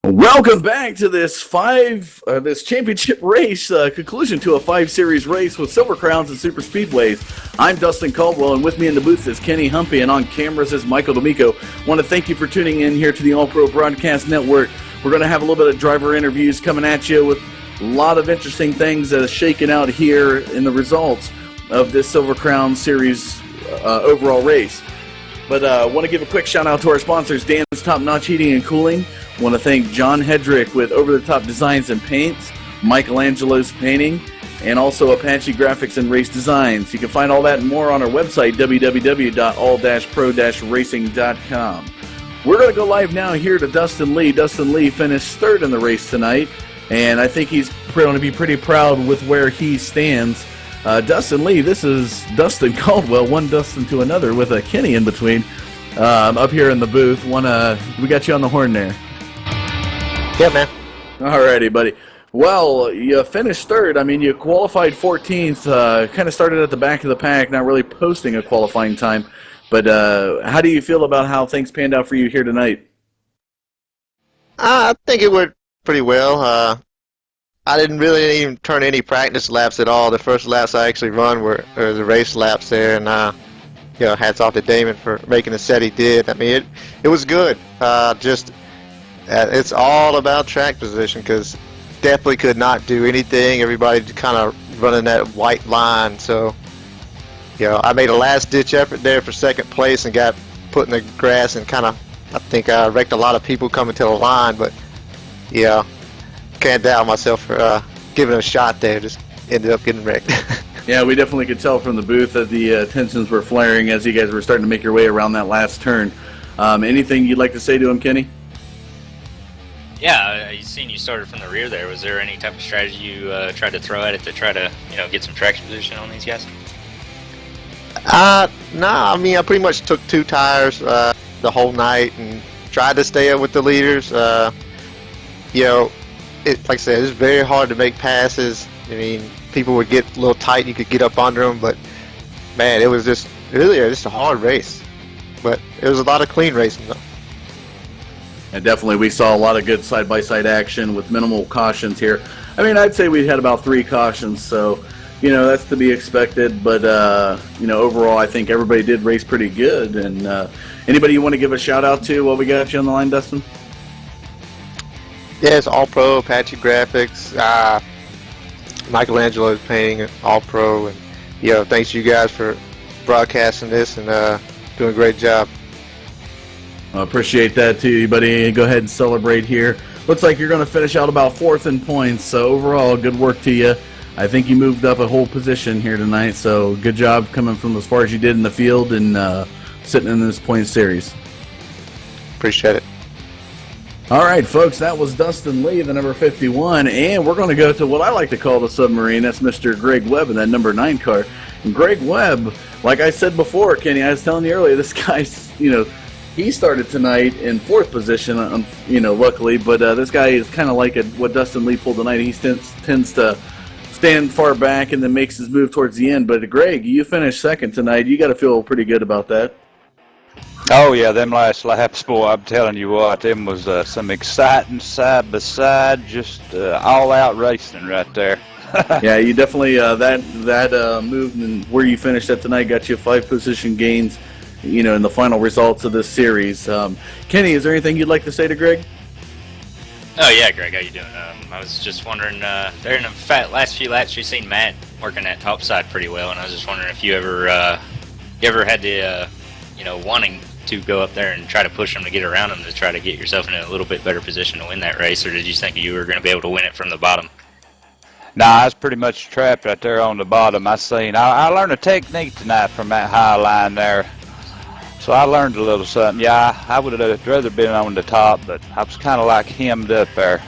Welcome back to this championship race, conclusion to a 5-series race with Silver Crowns and Super Speedways. I'm Dustin Caldwell, and with me in the booth is Kenny Humpy, and on cameras is Michael D'Amico. Want to thank you for tuning in here to the All Pro Broadcast Network. We're going to have a little bit of driver interviews coming at you with a lot of interesting things that are shaking out here in the results of this Silver Crown Series overall race. But I want to give a quick shout out to our sponsors, Dan's Top Notch Heating and Cooling. Want to thank John Hedrick with Over the Top Designs and Paints, Michelangelo's Painting, and also Apache Graphics and Race Designs. You can find all that and more on our website, www.all-pro-racing.com. We're going to go live now here to Dustin Lee. Dustin Lee finished third in the race tonight, and I think he's going to be pretty proud with where he stands. Dustin Lee, this is Dustin Caldwell, one Dustin to another with a Kenny in between, up here in the booth. We got you on the horn there. Yeah, man. Alrighty, buddy. Well, you finished third. I mean, you qualified 14th, kind of started at the back of the pack, not really posting a qualifying time. But how do you feel about how things panned out for you here tonight? I think it went pretty well. I didn't really even turn any practice laps at all. The first laps I actually run were the race laps there, and hats off to Damon for making the set he did. I mean, it was good. It's all about track position, because definitely could not do anything. Everybody kind of running that white line. So, I made a last-ditch effort there for second place and got put in the grass and I think I wrecked a lot of people coming to the line. But, can't doubt myself for giving it a shot there. Just ended up getting wrecked. Yeah, we definitely could tell from the booth that the tensions were flaring as you guys were starting to make your way around that last turn. Anything you'd like to say to him, Kenny? Yeah, I seen you started from the rear there. Was there any type of strategy you tried to throw at it to try to, get some traction position on these guys? Nah, I mean, I pretty much took 2 tires the whole night and tried to stay up with the leaders. Like I said, it's very hard to make passes. I mean, people would get a little tight, you could get up under them, but man, it was just a hard race. But it was a lot of clean racing, though. And definitely we saw a lot of good side-by-side action with minimal cautions here. I mean, I'd say we had about 3 cautions, so, that's to be expected. But, overall, I think everybody did race pretty good. And anybody you want to give a shout-out to while we got you on the line, Dustin? Yeah, it's all pro, Apache graphics. Michelangelo's painting, all pro, and thanks to you guys for broadcasting this and doing a great job. I appreciate that too, buddy. Go ahead and celebrate here. Looks like you're going to finish out about 4th in points. So overall, good work to you. I think you moved up a whole position here tonight. So good job coming from as far as you did in the field and sitting in this point series. Appreciate it. All right, folks, that was Dustin Lee, the number 51, and we're going to go to what I like to call the submarine. That's Mr. Greg Webb in that number 9 car. And Greg Webb, like I said before, Kenny, I was telling you earlier, this guy's, he started tonight in 4th position, luckily, but this guy is kind of like what Dustin Lee pulled tonight. He tends to stand far back and then makes his move towards the end. But, Greg, you finished 2nd tonight. You got to feel pretty good about that. Oh, yeah, them last laps, boy, I'm telling you what, them was some exciting side-by-side, just all-out racing right there. Yeah, you definitely, that move and where you finished at tonight got you 5 position gains, in the final results of this series. Kenny, is there anything you'd like to say to Greg? Oh, yeah, Greg, how you doing? I was just wondering, there in the last few laps, you've seen Matt working that top side pretty well, and I was just wondering if you ever had the, wanting to go up there and try to push him to get around him to try to get yourself in a little bit better position to win that race, or did you think you were going to be able to win it from the bottom? Nah, I was pretty much trapped right there on the bottom. I learned a technique tonight from that high line there, so I learned a little something. Yeah, I would have rather been on the top, but I was kind of like hemmed up there.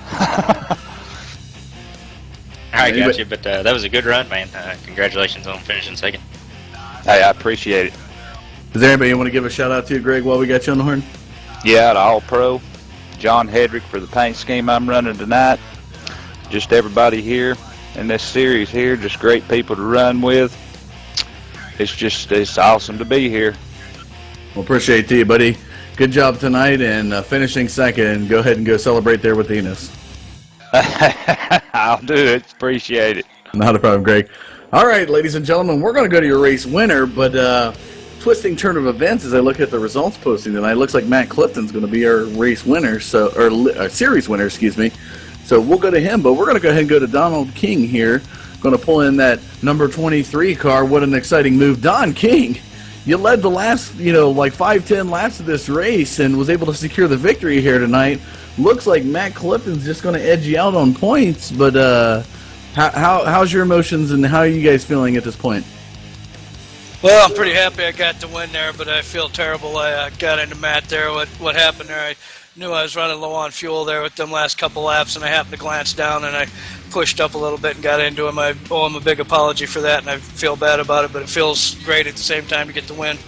I got you, but that was a good run, man. Congratulations on finishing 2nd. Hey, I appreciate it. Is there anybody you want to give a shout-out to, Greg, while we got you on the horn? Yeah, the All-Pro, John Hedrick for the paint scheme I'm running tonight. Just everybody here in this series here, just great people to run with. It's awesome to be here. Well, appreciate it to you, buddy. Good job tonight and finishing 2nd. Go ahead and go celebrate there with Enos. I'll do it. Appreciate it. Not a problem, Greg. All right, ladies and gentlemen, we're going to go to your race winner, but twisting turn of events as I look at the results posting tonight. It looks like Matt Clifton's going to be our race winner, or series winner, excuse me. So we'll go to him, but we're going to go ahead and go to Donald King here. Going to pull in that number 23 car. What an exciting move. Don King, you led the last, 5-10 laps of this race and was able to secure the victory here tonight. Looks like Matt Clifton's just going to edge you out on points, but how's your emotions and how are you guys feeling at this point? Well, I'm pretty happy I got the win there, but I feel terrible. I got into Matt there. What happened there, I knew I was running low on fuel there with them last couple laps, and I happened to glance down, and I pushed up a little bit and got into him. I owe him a big apology for that, and I feel bad about it, but it feels great at the same time to get the win.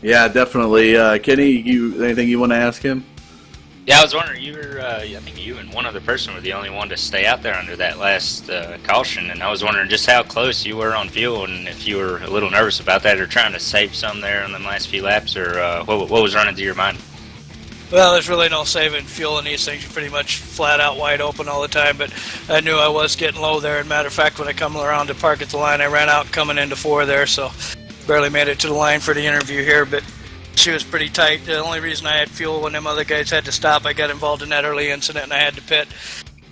Yeah, definitely. Kenny, anything you want to ask him? Yeah, I was wondering, I think you and one other person were the only one to stay out there under that last caution, and I was wondering just how close you were on fuel and if you were a little nervous about that or trying to save some there in the last few laps, or what was running through your mind? Well, there's really no saving fuel in these things. You're pretty much flat out wide open all the time, but I knew I was getting low there. As a matter of fact, when I come around to park at the line, I ran out coming into 4 there, so barely made it to the line for the interview here, but she was pretty tight. The only reason I had fuel when them other guys had to stop, I got involved in that early incident and I had to pit.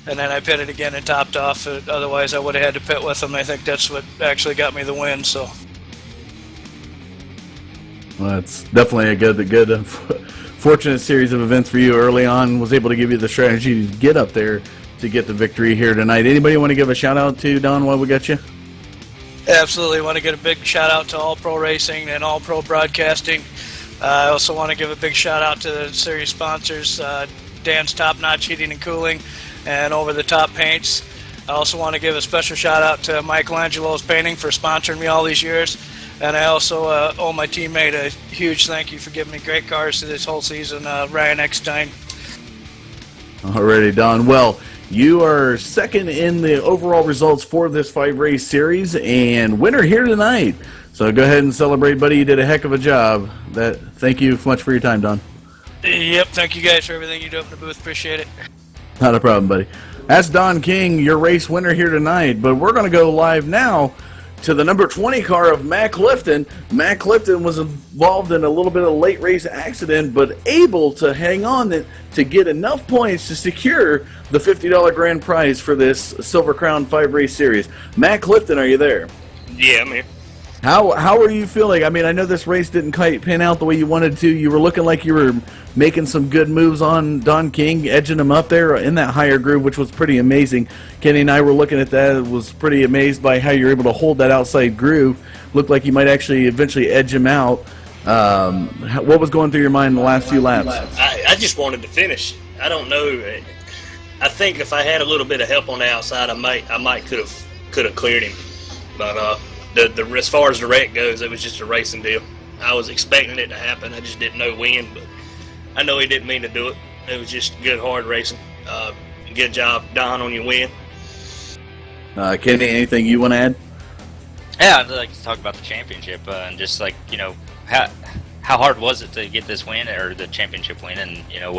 And then I pitted again and topped off. Otherwise, I would have had to pit with them. I think that's what actually got me the win. So, well, it's definitely a good, fortunate series of events for you early on. Was able to give you the strategy to get up there to get the victory here tonight. Anybody want to give a shout out to Don while we got you? Absolutely, want to get a big shout out to All Pro Racing and All Pro Broadcasting. I also want to give a big shout out to the series sponsors, Dan's Top Notch Heating and Cooling and Over the Top Paints. I also want to give a special shout out to Michelangelo's Painting for sponsoring me all these years. And I also owe my teammate a huge thank you for giving me great cars to this whole season, Ryan Eckstein. Alrighty, Don. Well, you are second in the overall results for this 5-race series and winner here tonight. So go ahead and celebrate, buddy. You did a heck of a job. Thank you so much for your time, Don. Yep, thank you guys for everything you do up in the booth. Appreciate it. Not a problem, buddy. That's Don King, your race winner here tonight. But we're going to go live now to the number 20 car of Matt Clifton. Matt Clifton was involved in a little bit of a late race accident, but able to hang on to get enough points to secure the $50 grand prize for this Silver Crown 5-race series. Matt Clifton, are you there? Yeah, I'm here. How are you feeling? I mean, I know this race didn't quite pan out the way you wanted to. You were looking like you were making some good moves on Don King, edging him up there in that higher groove, which was pretty amazing. Kenny and I were looking at that. Was pretty amazed by how you're able to hold that outside groove. Looked like you might actually eventually edge him out. What was going through your mind in the last few laps? I just wanted to finish. I don't know. I think if I had a little bit of help on the outside, I might could have cleared him. But as far as the wreck goes, it was just a racing deal. I was expecting it to happen. I just didn't know when, but I know he didn't mean to do it. It was just good, hard racing. Good job, Don, on your win. Kenny, anything you want to add? Yeah, I'd like to talk about the championship and just like, you know, how hard was it to get this win or the championship win, and you know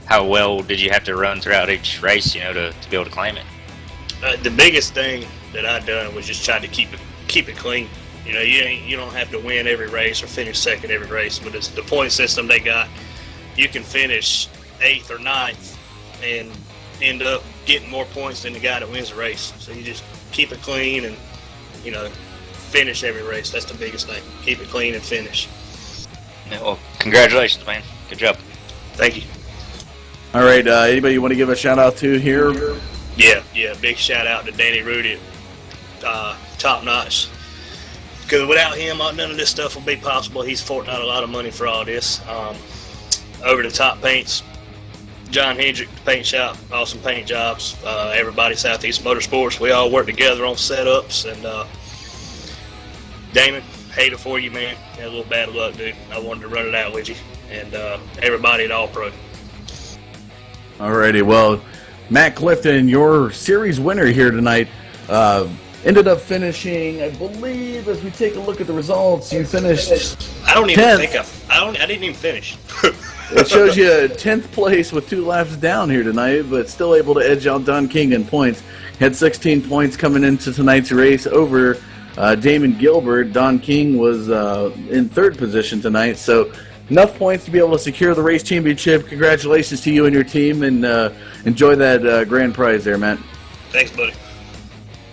how well did you have to run throughout each race, you know, to be able to claim it? The biggest thing that I done was just try to keep it clean. You know, you don't have to win every race or finish second every race, but it's the point system they got. You can finish 8th or 9th and end up getting more points than the guy that wins the race. So you just keep it clean and, you know, finish every race. That's the biggest thing. Keep it clean and finish. Yeah, well, congratulations, man. Good job. Thank you. All right, anybody you want to give a shout out to here? Yeah. Big shout out to Danny Rudy, Top Notch. Because without him, none of this stuff would be possible. He's forked out a lot of money for all this. Over the Top Paints, John Hendrick, the paint shop, awesome paint jobs. Everybody, Southeast Motorsports, we all work together on setups. And Damon, hater for you, man. Had a little bad luck, dude. I wanted to run it out with you. And everybody at All Pro. Alrighty, well, Matt Clifton, your series winner here tonight, ended up finishing, I believe, as we take a look at the results, you finished I don't even 10th. think I didn't even finish. It shows you 10th place with 2 laps down here tonight, but still able to edge out Don King in points. Had 16 points coming into tonight's race over Damon Gilbert. Don King was in 3rd position tonight, so enough points to be able to secure the race championship. Congratulations to you and your team, and enjoy that grand prize there, Matt. Thanks, buddy.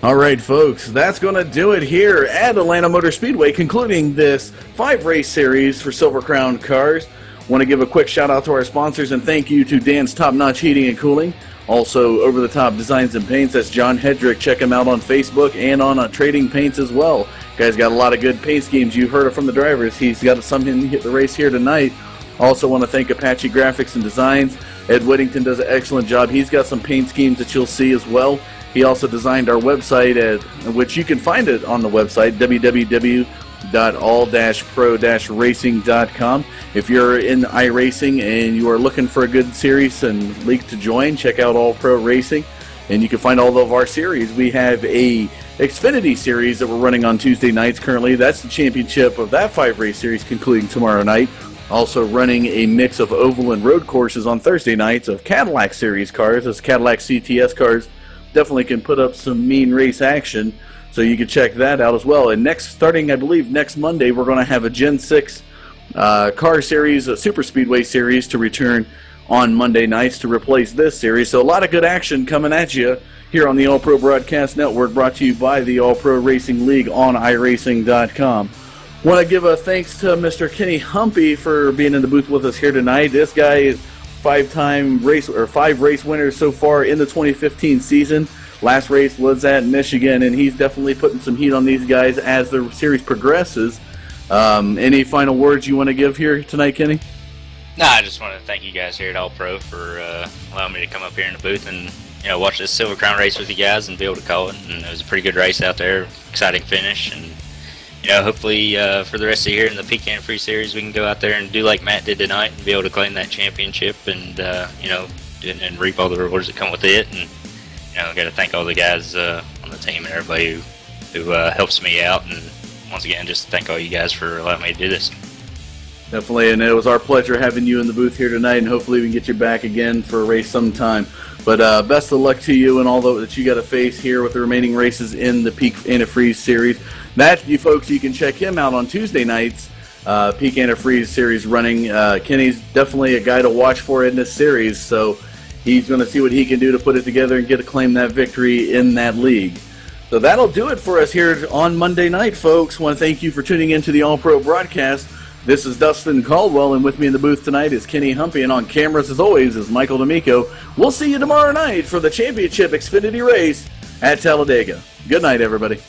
All right, folks, that's going to do it here at Atlanta Motor Speedway, concluding this 5-race series for Silver Crown cars. Want to give a quick shout-out to our sponsors and thank you to Dan's Top Notch Heating and Cooling. Also, Over the Top Designs and Paints, that's John Hedrick. Check him out on Facebook and on Trading Paints as well. Guy's got a lot of good paint schemes. You've heard it from the drivers. He's got something to hit the race here tonight. Also want to thank Apache Graphics and Designs. Ed Whittington does an excellent job. He's got some paint schemes that you'll see as well. He also designed our website, which you can find it on the website, www.all-pro-racing.com. If you're in iRacing and you are looking for a good series and league to join, check out All Pro Racing, and you can find all of our series. We have a Xfinity series that we're running on Tuesday nights currently. That's the championship of that 5-race series concluding tomorrow night. Also running a mix of oval and road courses on Thursday nights of Cadillac series cars. Those Cadillac CTS cars definitely can put up some mean race action, so you can check that out as well. And starting I believe next Monday, we're going to have a Gen 6 car series, a super speedway series to return on Monday nights to replace this series. So a lot of good action coming at you here on the All Pro Broadcast Network, brought to you by the All Pro Racing League on iRacing.com. Want to give a thanks to Mr. Kenny Humpy for being in the booth with us here tonight. This guy is 5-race winners so far in the 2015 season. Last race was at Michigan, and he's definitely putting some heat on these guys as the series progresses. Any final words you want to give here tonight, Kenny? No, I just want to thank you guys here at All Pro for allowing me to come up here in the booth and watch this Silver Crown race with you guys and be able to call it. And it was a pretty good race out there, exciting finish, and hopefully for the rest of the year in the Pecan Free Series, we can go out there and do like Matt did tonight and be able to claim that championship and, and reap all the rewards that come with it. And, I got to thank all the guys on the team and everybody who helps me out. And once again, just thank all you guys for allowing me to do this. Definitely, and it was our pleasure having you in the booth here tonight, and hopefully we can get you back again for a race sometime. But best of luck to you and all that you got to face here with the remaining races in the Peak Antifreeze Series. That, you folks, you can check him out on Tuesday nights. Peak Antifreeze Series running. Kenny's definitely a guy to watch for in this series, so he's going to see what he can do to put it together and claim that victory in that league. So that'll do it for us here on Monday night, folks. I want to thank you for tuning in to the All Pro broadcast. This is Dustin Caldwell, and with me in the booth tonight is Kenny Humpy, and on cameras, as always, is Michael D'Amico. We'll see you tomorrow night for the championship Xfinity race at Talladega. Good night, everybody.